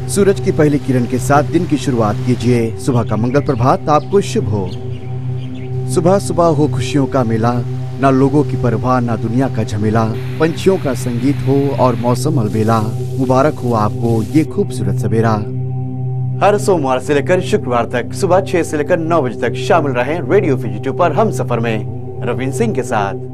सूरज की पहली किरण के साथ दिन की शुरुआत कीजिए। सुबह का मंगल प्रभात आपको शुभ हो। सुबह सुबह हो खुशियों का मेला, ना लोगों की परवाह ना दुनिया का झमेला। पंछियों का संगीत हो और मौसम अलबेला। मुबारक हो आपको ये खूबसूरत सवेरा। हर सोमवार से लेकर शुक्रवार तक सुबह 6 से लेकर 9 बजे तक शामिल रहें रेडियो FBC 2 पर हम सफर में रवीन सिंह के साथ।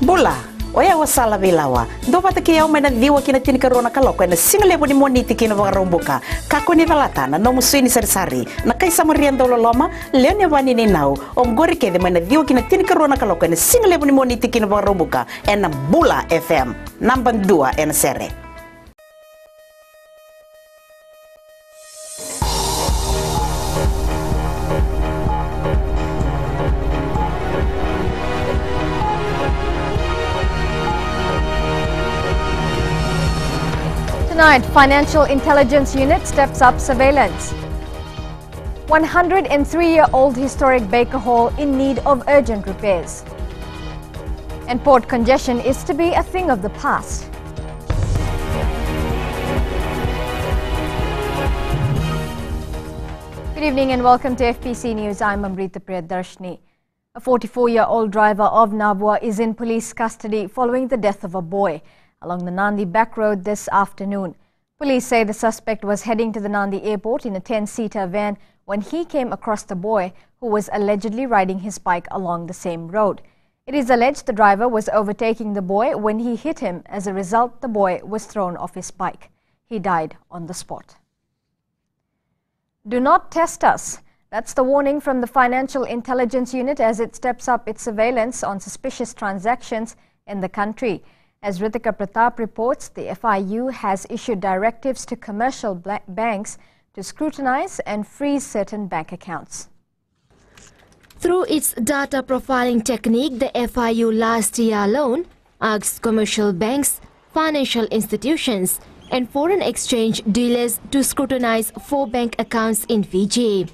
Bola, oya wasala bilawa. Do pata ke au mena diwa kina tini karona kaloko na single boni moniti kina varomboka. Kako ni valatana no musini sari na kai samarian dolo loma leone vani ni nau. Omgori ke de mena diwa kina tini karona kaloko na single boni moniti kina varomboka. Ena Bula FM number 2 en sere. Tonight, Financial Intelligence Unit steps up surveillance. 103-year-old historic Baker Hall in need of urgent repairs. And port congestion is to be a thing of the past. Good evening and welcome to FBC News. I'm Amrita Priyadarshini. A 44-year-old driver of Nabwa is in police custody following the death of a boy along the Nandi back road this afternoon. Police say the suspect was heading to the Nandi airport in a 10-seater van when he came across the boy who was allegedly riding his bike along the same road. It is alleged the driver was overtaking the boy when he hit him. As a result, the boy was thrown off his bike. He died on the spot. Do not test us. That's the warning from the Financial Intelligence Unit as it steps up its surveillance on suspicious transactions in the country. As Ritika Pratap reports, the FIU has issued directives to commercial banks to scrutinize and freeze certain bank accounts. Through its data profiling technique, the FIU last year alone asked commercial banks, financial institutions and foreign exchange dealers to scrutinize 4 bank accounts in Fiji.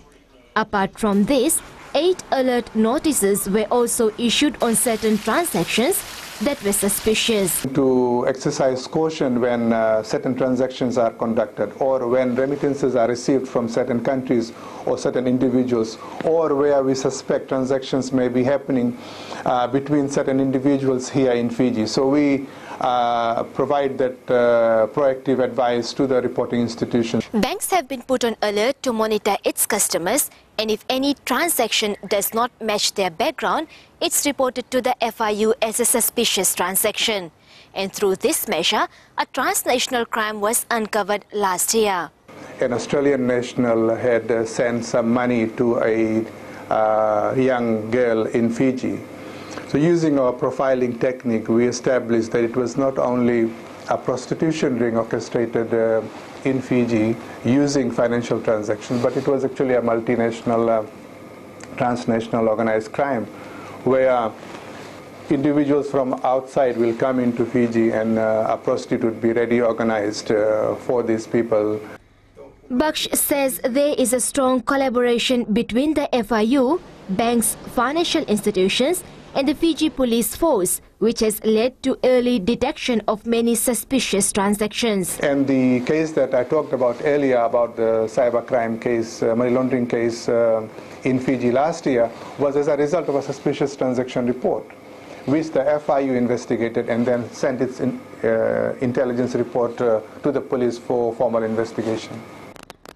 Apart from this, 8 alert notices were also issued on certain transactions that were suspicious. To exercise caution when certain transactions are conducted or when remittances are received from certain countries or certain individuals or where we suspect transactions may be happening between certain individuals here in Fiji. So we provide that proactive advice to the reporting institutions. Banks have been put on alert to monitor its customers, and if any transaction does not match their background, it's reported to the FIU as a suspicious transaction. And through this measure, a transnational crime was uncovered last year. An Australian national had sent some money to a young girl in Fiji. So using our profiling technique, we established that it was not only a prostitution ring orchestrated in Fiji using financial transactions, but it was actually a multinational, transnational organized crime where individuals from outside will come into Fiji and a prostitute would be ready organized for these people. Baksh says there is a strong collaboration between the FIU, banks, financial institutions and the Fiji police force, which has led to early detection of many suspicious transactions. And the case that I talked about earlier about the cybercrime case, money laundering case in Fiji last year was as a result of a suspicious transaction report, which the FIU investigated and then sent its intelligence report to the police for formal investigation.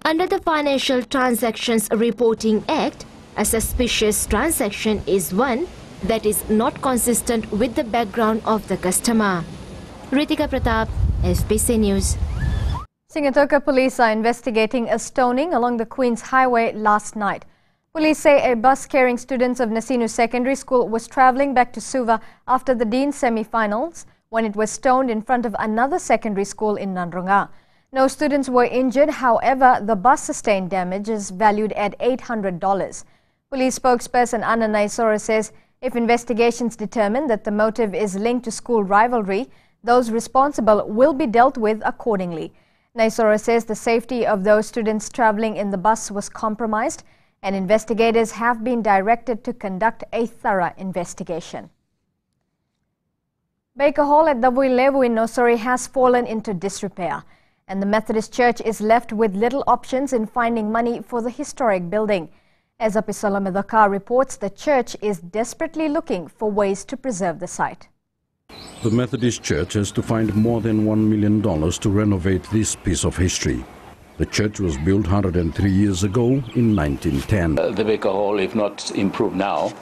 Under the Financial Transactions Reporting Act, a suspicious transaction is one that is not consistent with the background of the customer. Ritika Pratap, FBC News. Singatoka police are investigating a stoning along the Queen's Highway last night. Police say a bus carrying students of Nasinu Secondary School was travelling back to Suva after the Dean semi-finals when it was stoned in front of another secondary school in Nandronga. No students were injured, however, the bus sustained damages valued at $800. Police spokesperson Anna Naisora says if investigations determine that the motive is linked to school rivalry, those responsible will be dealt with accordingly. Naisora says the safety of those students travelling in the bus was compromised and investigators have been directed to conduct a thorough investigation. Baker Hall at Davuilevu in Nosori has fallen into disrepair, and the Methodist Church is left with little options in finding money for the historic building. As Apisala Medaka reports, the church is desperately looking for ways to preserve the site. The Methodist Church has to find more than $1 million to renovate this piece of history. The church was built 103 years ago in 1910. The Baker Hall, if not improved now,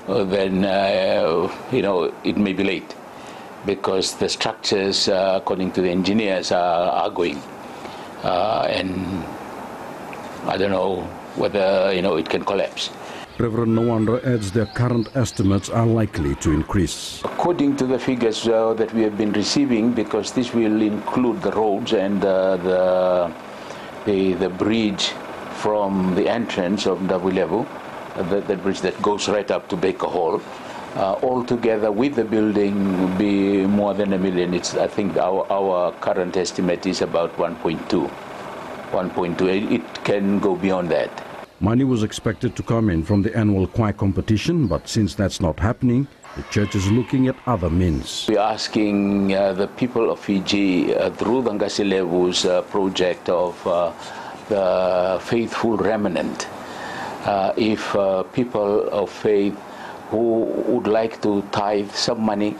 then it may be late, because the structures, according to the engineers, are going, and I don't know whether it can collapse. Reverend Nawandra adds their current estimates are likely to increase. According to the figures that we have been receiving, because this will include the roads and the bridge from the entrance of Davuilevu, the bridge that goes right up to Baker Hall, all together with the building will be more than $1 million. I think our current estimate is about 1.2. It can go beyond that. Money was expected to come in from the annual choir competition, but since that's not happening, the church is looking at other means. We're asking the people of Fiji through the Ngasilevu's project of the Faithful Remnant, if people of faith who would like to tithe some money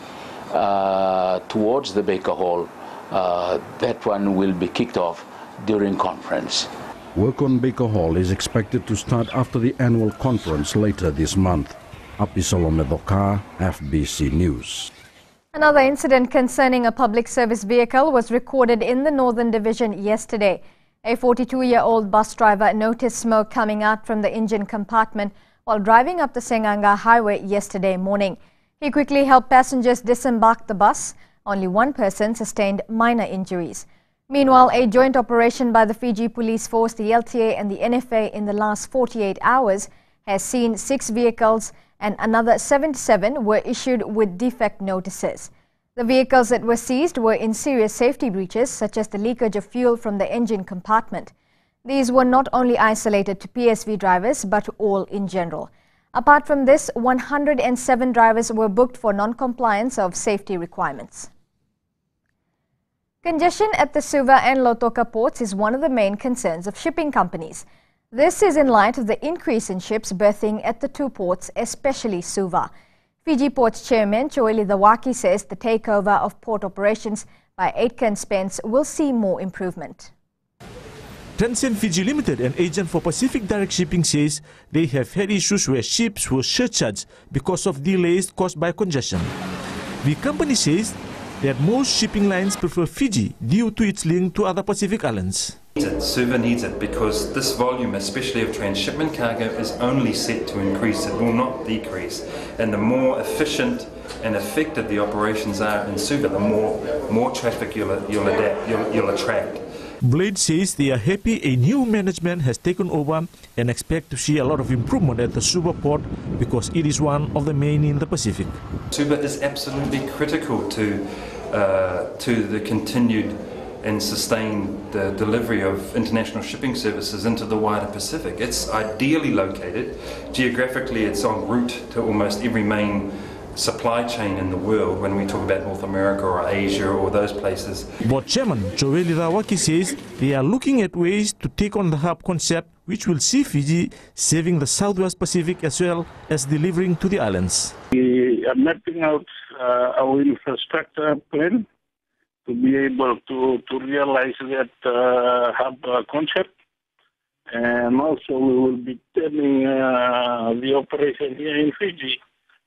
towards the Baker Hall, that one will be kicked off during conference. Work on Baker Hall is expected to start after the annual conference later this month. Apisala Medaka, FBC News. Another incident concerning a public service vehicle was recorded in the Northern Division yesterday. A 42-year-old bus driver noticed smoke coming out from the engine compartment while driving up the Senganga Highway yesterday morning. He quickly helped passengers disembark the bus. Only one person sustained minor injuries. Meanwhile, a joint operation by the Fiji Police Force, the LTA and the NFA in the last 48 hours has seen 6 vehicles and another 77 were issued with defect notices. The vehicles that were seized were in serious safety breaches, such as the leakage of fuel from the engine compartment. These were not only isolated to PSV drivers, but all in general. Apart from this, 107 drivers were booked for non-compliance of safety requirements. Congestion at the Suva and Lautoka ports is one of the main concerns of shipping companies. This is in light of the increase in ships berthing at the 2 ports, especially Suva. Fiji Ports Chairman Choeli Dawaki says the takeover of port operations by Aitken Spence will see more improvement. Tencent Fiji Limited, an agent for Pacific Direct Shipping, says they have had issues where ships were surcharged because of delays caused by congestion. The company says that most shipping lines prefer Fiji due to its link to other Pacific islands. Suva needs it because this volume, especially of transshipment cargo, is only set to increase. It will not decrease. And the more efficient and effective the operations are in Suva, the more traffic you'll attract. Blade says they are happy a new management has taken over and expect to see a lot of improvement at the Suva port because it is one of the main in the Pacific. Suva is absolutely critical to the continued and sustained delivery of international shipping services into the wider Pacific. It's ideally located. Geographically, it's en route to almost every main supply chain in the world when we talk about North America or Asia or those places. Board Chairman Choeli Dawaki says they are looking at ways to take on the hub concept, which will see Fiji saving the Southwest Pacific as well as delivering to the islands. We are mapping out our infrastructure plan to be able to realize that hub concept, and also we will be turning the operation here in Fiji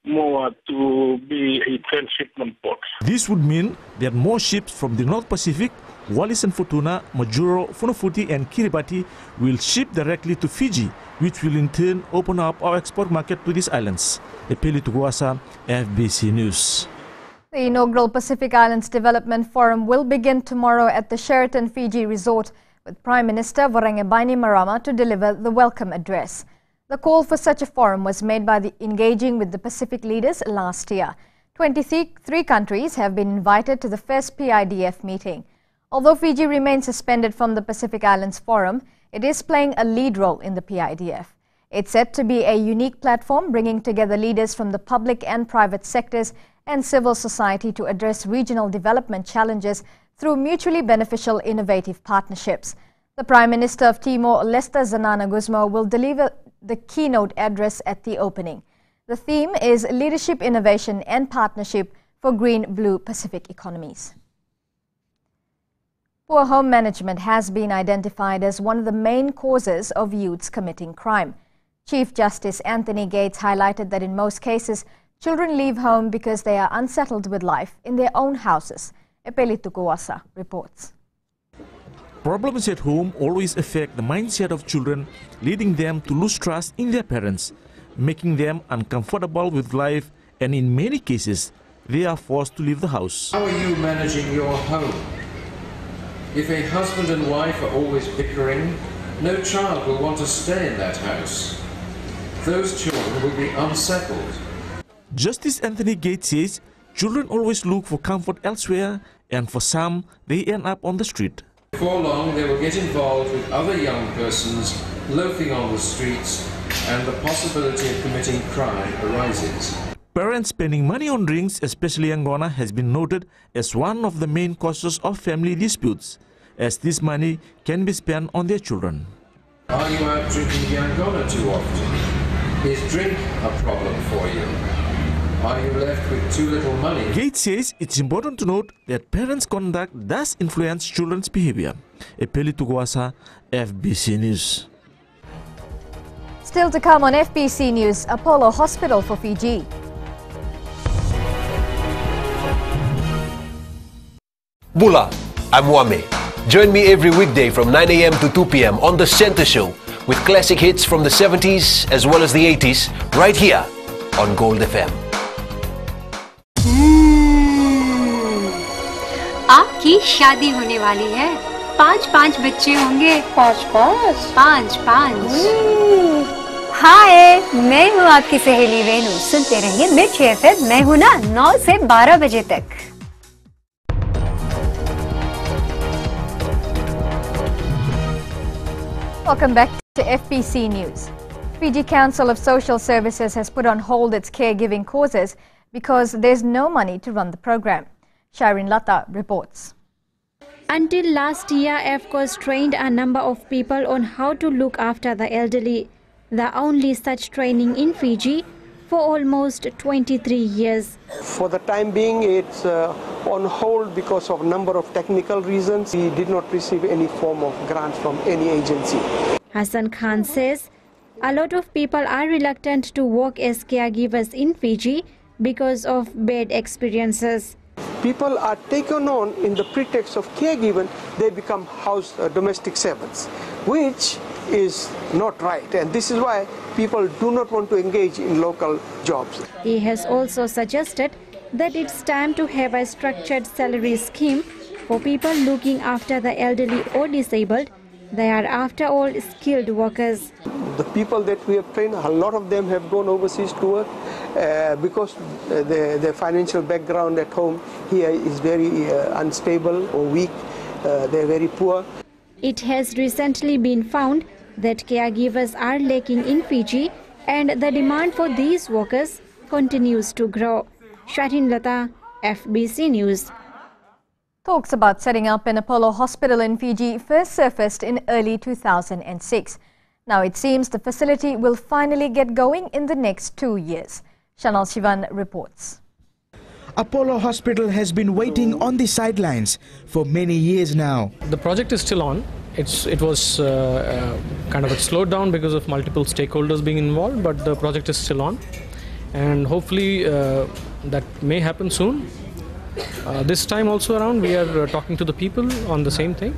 more to be a transshipment port. This would mean that more ships from the North Pacific, Wallis and Futuna, Majuro, Funafuti and Kiribati will ship directly to Fiji, which will in turn open up our export market to these islands. Epeli Tuguasa, FBC News. The inaugural Pacific Islands Development Forum will begin tomorrow at the Sheraton Fiji Resort, with Prime Minister Vorengebaini Marama to deliver the welcome address. The call for such a forum was made by engaging with the Pacific leaders last year. 23 countries have been invited to the first PIDF meeting. Although Fiji remains suspended from the Pacific Islands Forum, it is playing a lead role in the PIDF. It's said to be a unique platform bringing together leaders from the public and private sectors and civil society to address regional development challenges through mutually beneficial innovative partnerships. The Prime Minister of Timor-Leste, Zanana Gusmao, will deliver the keynote address at the opening. The theme is Leadership, Innovation and Partnership for Green-Blue Pacific Economies. Poor home management has been identified as one of the main causes of youths committing crime. Chief Justice Anthony Gates highlighted that in most cases, children leave home because they are unsettled with life in their own houses. Epelitu Kuasa reports. Problems at home always affect the mindset of children, leading them to lose trust in their parents, making them uncomfortable with life, and in many cases, they are forced to leave the house. How are you managing your home? If a husband and wife are always bickering, no child will want to stay in that house. Those children will be unsettled. Justice Anthony Gates says children always look for comfort elsewhere, and for some, they end up on the street. Before long, they will get involved with other young persons loafing on the streets, and the possibility of committing crime arises. Parents spending money on drinks, especially Angona, has been noted as one of the main causes of family disputes, as this money can be spent on their children. Are you out drinking Angona too often? Is drink a problem for you? Are you left with too little money? Gates says it's important to note that parents' conduct does influence children's behavior. Epelitu Kuasa, FBC News. Still to come on FBC News, Apollo Hospital for Fiji. Bula, I'm Wame. Join me every weekday from 9 a.m. to 2 p.m. on The Center Show with classic hits from the 70s as well as the 80s right here on Gold FM. आपकी शादी होने वाली है, 5 बच्चे होंगे। 5 हाय, मैं हूँ आपकी सहेली रेनू। सुनते रहिए मिर्च एफएम, मैं हूँ ना 9 से 12 बजे तक। Welcome back to FBC News. Fiji Council of Social Services has put on hold its caregiving courses because there's no money to run the program. Shireen Lata reports. Until last year, FCOS trained a number of people on how to look after the elderly. The only such training in Fiji for almost 23 years. For the time being, it's on hold because of a number of technical reasons. We did not receive any form of grants from any agency. Hassan Khan says a lot of people are reluctant to work as caregivers in Fiji because of bad experiences. People are taken on in the pretext of caregiving, they become domestic servants, which is not right, and this is why people do not want to engage in local jobs. He has also suggested that it's time to have a structured salary scheme for people looking after the elderly or disabled. They are, after all, skilled workers. The people that we have trained, a lot of them have gone overseas to work because their financial background at home here is very unstable or weak. They're very poor. It has recently been found that caregivers are lacking in Fiji, and the demand for these workers continues to grow. Shireen Lata, FBC News. Talks about setting up an Apollo hospital in Fiji first surfaced in early 2006. Now it seems the facility will finally get going in the next 2 years. Shanal Shivan reports. Apollo Hospital has been waiting on the sidelines for many years now. The project is still on. It was kind of slowed down because of multiple stakeholders being involved, but the project is still on, and hopefully that may happen soon. This time also around, we are talking to the people on the same thing,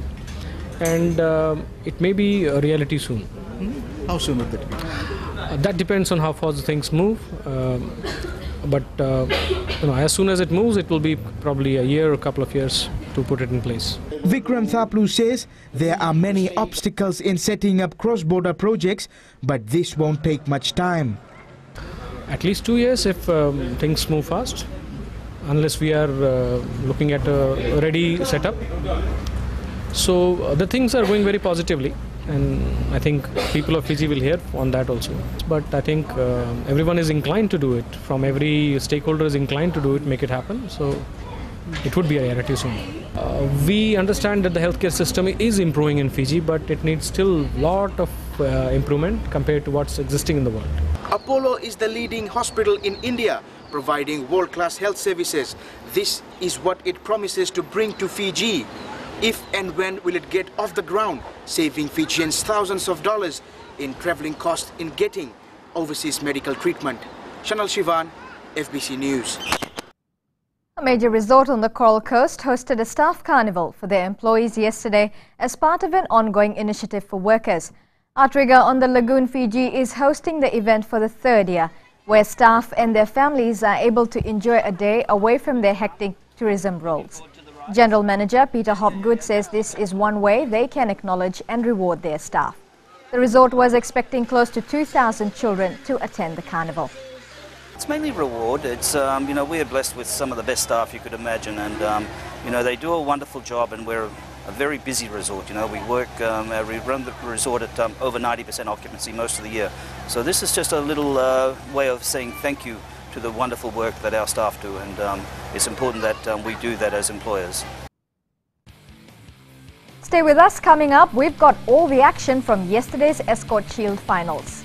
and it may be a reality soon. How soon would that be? That depends on how fast things move. But as soon as it moves, it will be probably a year or a couple of years to put it in place. Vikram Thaplu says there are many obstacles in setting up cross-border projects, but this won't take much time. At least 2 years if things move fast, unless we are looking at a ready setup. So the things are going very positively. and I think people of Fiji will hear on that also. But I think everyone is inclined to do it. From every stakeholder is inclined to do it, make it happen. So it would be a reality soon. We understand that the healthcare system is improving in Fiji, but it needs still a lot of improvement compared to what's existing in the world. Apollo is the leading hospital in India, providing world-class health services. This is what it promises to bring to Fiji. If and when will it get off the ground, saving Fijians thousands of dollars in traveling costs in getting overseas medical treatment. Chanel Shivan, FBC News. A major resort on the Coral Coast hosted a staff carnival for their employees yesterday as part of an ongoing initiative for workers. Outrigger on the Lagoon, Fiji is hosting the event for the third year, where staff and their families are able to enjoy a day away from their hectic tourism roles. General Manager Peter Hopgood says this is one way they can acknowledge and reward their staff. The resort was expecting close to 2,000 children to attend the carnival. It's mainly reward. It's, you know, we're blessed with some of the best staff you could imagine, and, you know, they do a wonderful job, and we're a very busy resort. You know, we work, we run the resort at over 90% occupancy most of the year. So this is just a little way of saying thank you to the wonderful work that our staff do, and it's important that we do that as employers. Stay with us. Coming up, we've got all the action from yesterday's Escort Shield finals.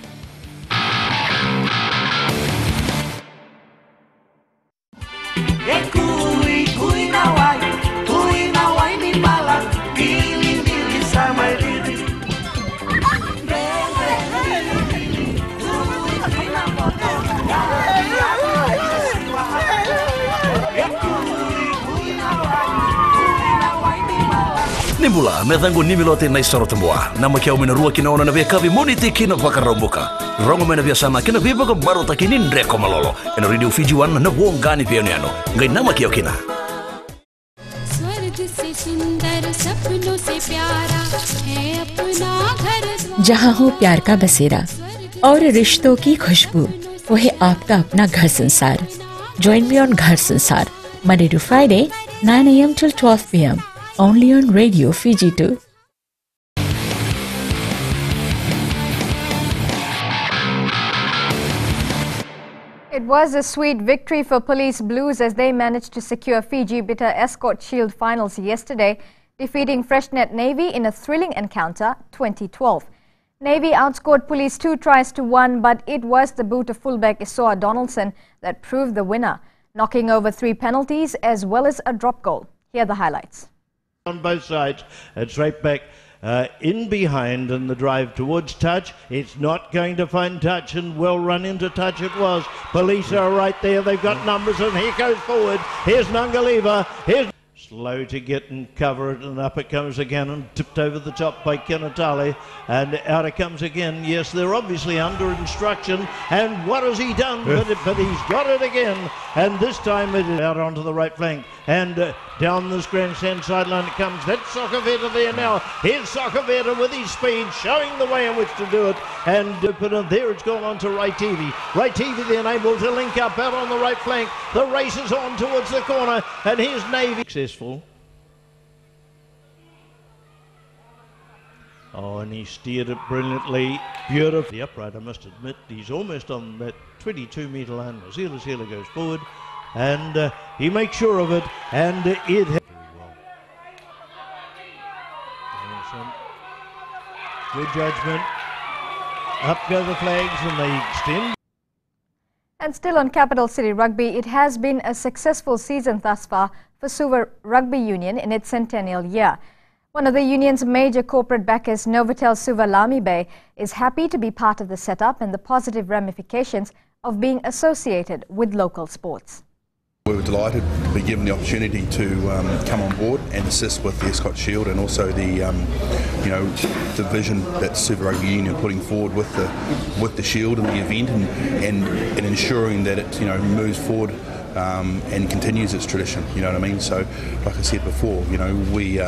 Nimbula medangu nimilote na isoro temboa na makia umina rua kina ona na via kavi moniti kina wakarambuka rongo mena via sana kina viva ko baro takini ndreko malolo ena radio Fiji 1 na wongani via niano ngai na makia kina जहाँ हो प्यार का बसेरा और रिश्तों की खुशबू वो है आपका अपना घर संसार. Join me on घर संसार Monday to Friday 9 AM till 12 PM only on Radio Fiji 2. It was a sweet victory for Police Blues as they managed to secure Fiji Bitter Escort Shield finals yesterday, defeating Freshnet Navy in a thrilling encounter 2012. Navy outscored Police 2 tries to 1, but it was the boot of fullback Isoa Donaldson that proved the winner, knocking over 3 penalties as well as a drop goal. Here are the highlights. On both sides, it's right back in behind and the drive towards touch. It's not going to find touch, and well run into touch it was. Police are right there, they've got numbers, and here goes forward. Here's Nungaleva, here's slow to get and cover it, and up it comes again and tipped over the top by Kinatale, and out it comes again. Yes, they're obviously under instruction, and what has he done? But he's got it again, and this time it is out onto the right flank, and down this grandstand sideline it comes. That's Soccerveta there now. Here's Soccerveta with his speed, showing the way in which to do it, and there it's gone on to Right TV. Right TV then able to link up out on the right flank. The race is on towards the corner, and here's Navy. Successful. Oh, and he steered it brilliantly, beautiful. The upright, I must admit, he's almost on that 22-metre line. Zila goes forward, and he makes sure of it, and it very well. Good judgment. Up go the flags, and they extend. And still on Capital City Rugby, it has been a successful season thus far for Suva Rugby Union in its centennial year. One of the union's major corporate backers, Novotel Suva Lamy Bay, is happy to be part of the setup and the positive ramifications of being associated with local sports. We were delighted to be given the opportunity to come on board and assist with the Escort Shield, and also the the vision that Suva Rugby Union are putting forward with the Shield and the event, and ensuring that it moves forward and continues its tradition. You know what I mean? So, like I said before, we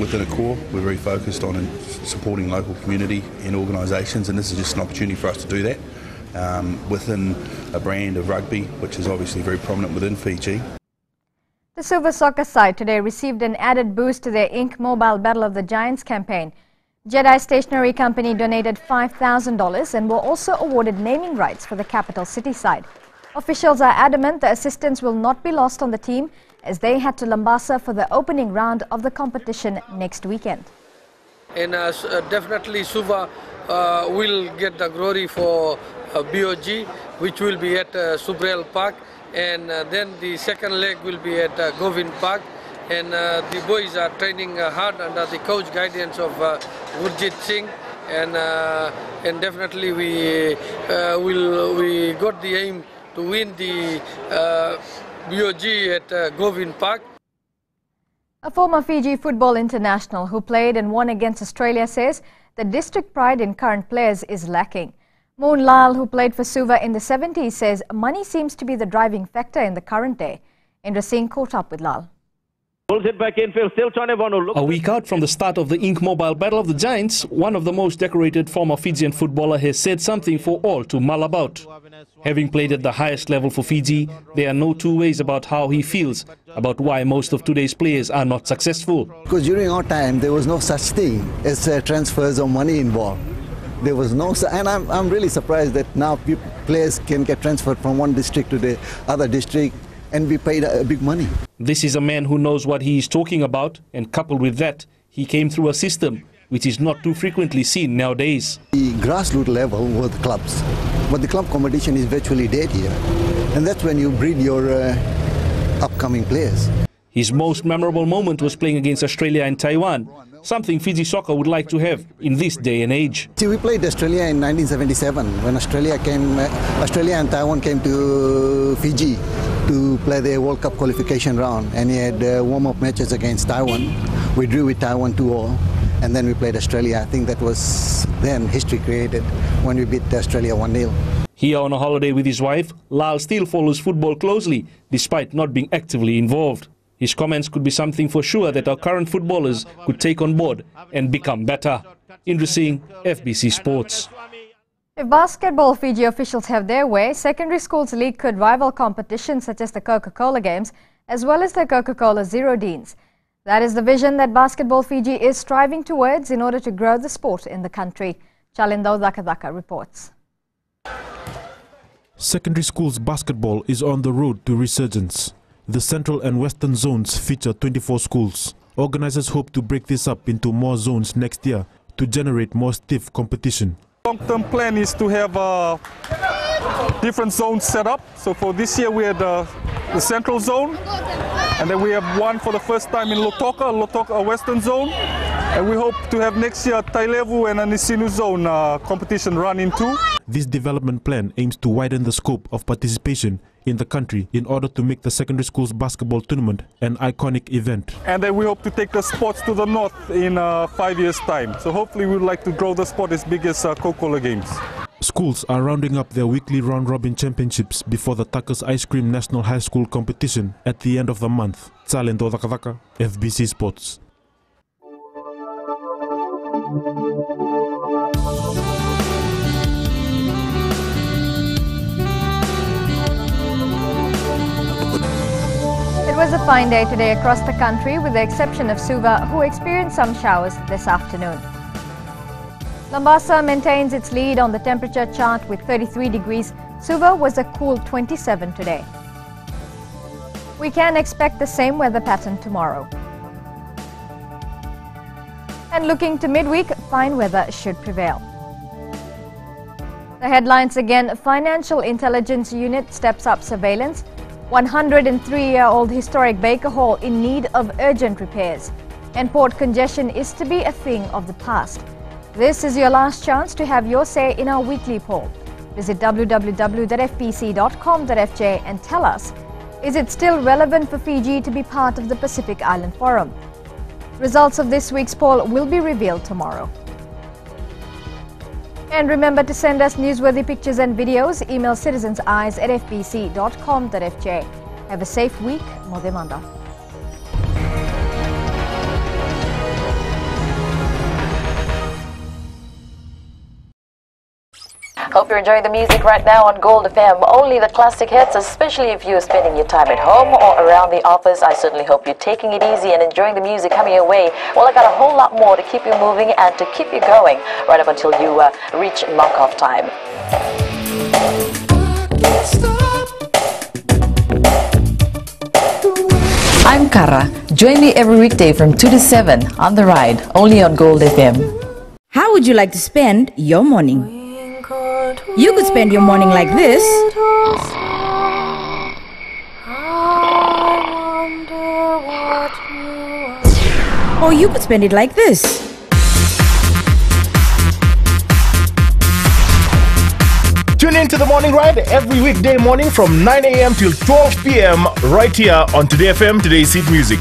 within a core, we're very focused on supporting local community and organisations, and this is just an opportunity for us to do that. Within a brand of rugby, which is obviously very prominent within Fiji. The Suva soccer side today received an added boost to their Inc. Mobile Battle of the Giants campaign. Jedi Stationery Company donated $5,000 and were also awarded naming rights for the capital city side. Officials are adamant the assistance will not be lost on the team as they head to Lambasa for the opening round of the competition next weekend. And definitely Suva will get the glory for BOG, which will be at Subrel Park, and then the second leg will be at Govind Park. And the boys are training hard under the coach guidance of Gurjit Singh, and definitely we got the aim to win the BOG at Govind Park. A former Fiji football international who played and won against Australia says the district pride in current players is lacking. Moon Lal, who played for Suva in the 70s, says money seems to be the driving factor in the current day. Indra Singh caught up with Lal. A week out from the start of the Ink Mobile Battle of the Giants, one of the most decorated former Fijian footballer has said something for all to mull about. Having played at the highest level for Fiji, there are no two ways about how he feels about why most of today's players are not successful. Because during our time, there was no such thing as transfers of money involved. There was no, and I'm really surprised that now players can get transferred from one district to the other district and be paid big money. This is a man who knows what he is talking about, and coupled with that, he came through a system which is not too frequently seen nowadays. The grassroots level were the clubs, but the club competition is virtually dead here, and that's when you breed your upcoming players. His most memorable moment was playing against Australia and Taiwan, something Fiji soccer would like to have in this day and age. See, we played Australia in 1977 when Australia and Taiwan came to Fiji to play the World Cup qualification round, and he had warm-up matches against Taiwan. We drew with Taiwan 2-all, and then we played Australia. I think that was then history created when we beat Australia 1-0. Here on a holiday with his wife, Lal still follows football closely, despite not being actively involved. His comments could be something for sure that our current footballers could take on board and become better. Indra Singh, FBC Sports. If basketball Fiji officials have their way, secondary schools league could rival competitions such as the Coca-Cola Games as well as the Coca-Cola Zero Deans. That is the vision that Basketball Fiji is striving towards in order to grow the sport in the country. Chalindo Dakadaka reports. Secondary schools basketball is on the road to resurgence. The central and western zones feature 24 schools. Organizers hope to break this up into more zones next year to generate more stiff competition. Long-term plan is to have different zones set up. So for this year we had the central zone, and then we have one for the first time in Lotoka Western Zone, and we hope to have next year Tailevu and a Nisinu Zone competition run into. This development plan aims to widen the scope of participation in the country in order to make the secondary schools basketball tournament an iconic event. And then we hope to take the sports to the north in 5 years' time. So hopefully we would like to grow the sport as big as Coca-Cola Games. Schools are rounding up their weekly round-robin championships before the Tucker's Ice Cream National High School competition at the end of the month. Tsalendo Dakadaka, FBC Sports. It was a fine day today across the country with the exception of Suva, who experienced some showers this afternoon. Lambasa maintains its lead on the temperature chart with 33 degrees. Suva was a cool 27 today. We can expect the same weather pattern tomorrow. And looking to midweek, fine weather should prevail. The headlines again: Financial Intelligence Unit steps up surveillance. 103-year-old historic Baker Hall in need of urgent repairs. And port congestion is to be a thing of the past. This is your last chance to have your say in our weekly poll. Visit www.fbc.com.fj and tell us, is it still relevant for Fiji to be part of the Pacific Island Forum? Results of this week's poll will be revealed tomorrow. And remember to send us newsworthy pictures and videos. Email citizenseyes@fbc.com.fj. Have a safe week. Modemanda. Hope you're enjoying the music right now on Gold FM. Only the classic hits, especially if you're spending your time at home or around the office. I certainly hope you're taking it easy and enjoying the music coming your way. Well, I got a whole lot more to keep you moving and to keep you going right up until you reach mark-off time. I'm Kara. Join me every weekday from 2 to 7 on The Ride, only on Gold FM. How would you like to spend your morning? You could spend your morning like this. Or you could spend it like this. Tune in to the Morning Ride every weekday morning from 9 a.m. till 12 p.m. right here on Today FM, Today's Hit Music.